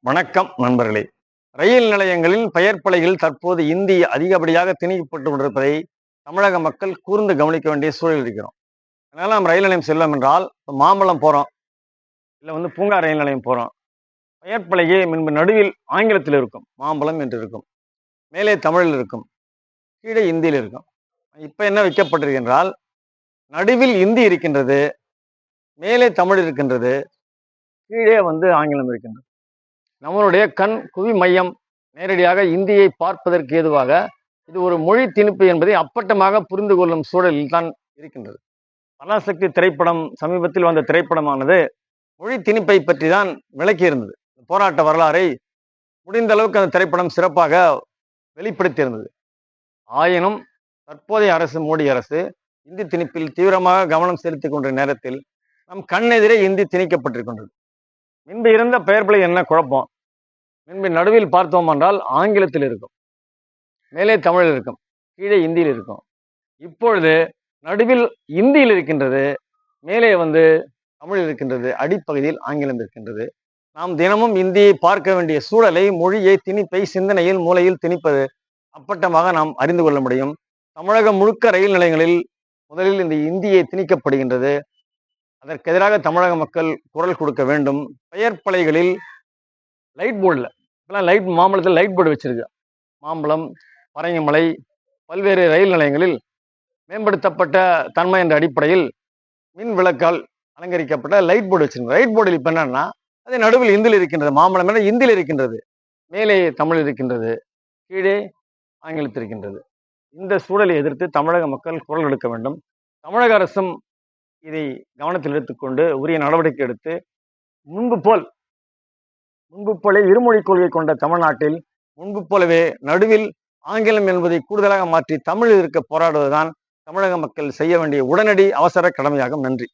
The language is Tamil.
வணக்கம் நண்பர்களே. ரயில் நிலையங்களில் பெயர் பலகையில் தற்போது இந்தி அதிகப்படியாக திணிக்கப்பட்டு கொண்டிருப்பதை தமிழக மக்கள் கூர்ந்து கவனிக்க வேண்டிய சூழலில் இருக்கிறோம். அதனால நம்ம ரயில் நிலையம் செல்லும் என்றால், இப்ப மாம்பலம் போறோம், இல்ல பூங்கா ரயில் நிலையம் போறோம். பெயர் பலகை முன்பு நடுவில் ஆங்கிலத்தில் இருக்கும், மாம்பலம் என்று இருக்கும். மேலே தமிழில் இருக்கும், கீழே இந்தியில் இருக்கும். இப்ப என்ன வைக்கப்பட்டிருக்கு என்றால், நடுவில் இந்தி இருக்கின்றது, மேலே தமிழ் இருக்கின்றது, கீழே ஆங்கிலம் இருக்கின்றது. நம்மளுடைய கண் குவி மையம் நேரடியாக இந்தியை பார்ப்பதற்கு ஏதுவாக இது ஒரு மொழி திணிப்பு என்பதை அப்பட்டமாக புரிந்து கொள்ளும் சூழலில் தான் இருக்கின்றது. பராசக்தி திரைப்படம், சமீபத்தில் வந்த திரைப்படமானது மொழி திணிப்பை பற்றி தான் விளக்கி இருந்தது. போராட்ட வரலாறை முடிந்த அளவுக்கு அந்த திரைப்படம் சிறப்பாக வெளிப்படுத்தியிருந்தது. ஆயினும் தற்போதைய அரசு, மோடி அரசு இந்தி திணிப்பில் தீவிரமாக கவனம் செலுத்திக் கொண்ட நேரத்தில் நம் கண்ணெதிரே இந்தி திணிக்கப்பட்டிருக்கின்றது. முன்பு இருந்த பெயர் பலகை என்ன குழப்பம்? முன்பு நடுவில் பார்த்தோம் என்றால் ஆங்கிலத்தில் இருக்கும், மேலே தமிழில் இருக்கும், கீழே இந்தியில் இருக்கும். இப்பொழுது நடுவில் இந்தியில் இருக்கின்றது, மேலே தமிழ் இருக்கின்றது, அடிப்பகுதியில் ஆங்கிலம் இருக்கின்றது. நாம் தினமும் இந்தியை பார்க்க வேண்டிய சூழலை, மொழியை, திணிப்பை சிந்தனையில் மூலையில் திணிப்பது அப்பட்டமாக நாம் அறிந்து கொள்ள முடியும். தமிழகம் முழுக்க ரயில் நிலையங்களில் முதலில் இந்த இந்தியை திணிக்கப்படுகின்றது. அதற்கு எதிராக தமிழக மக்கள் குரல் கொடுக்க வேண்டும். பெயர் பலகைகளில் லைட் போர்டில் இப்பெல்லாம் மாம்பழத்தில் லைட் போர்டு வச்சிருக்கு. மாம்பழம், பரங்கிமலை, பல்வேறு ரயில் நிலையங்களில் மேம்படுத்தப்பட்ட தன்மை என்ற அடிப்படையில் மின் விளக்கால் அலங்கரிக்கப்பட்ட லைட் போர்டு வச்சிருக்கு. லைட் போர்டில் இப்போ என்னன்னா, அது நடுவில் இந்தியில் இருக்கின்றது. மாம்பழம் என இந்தியில் இருக்கின்றது, மேலே தமிழ் இருக்கின்றது, கீழே ஆங்கிலத்தில் இருக்கின்றது. இந்த சூழலை எதிர்த்து தமிழக மக்கள் குரல் எடுக்க வேண்டும். தமிழக அரசும் இதை கவனத்தில் எடுத்துக்கொண்டு உரிய நடவடிக்கை எடுத்து முன்பு போல இருமொழி கொள்கை கொண்ட தமிழ்நாட்டில் முன்பு போலவே நடுவில் ஆங்கிலம் என்பதை கூடுதலாக மாற்றி தமிழில் இருக்க போராடுவதுதான் தமிழக மக்கள் செய்ய வேண்டிய உடனடி அவசர கடமையாகும். நன்றி.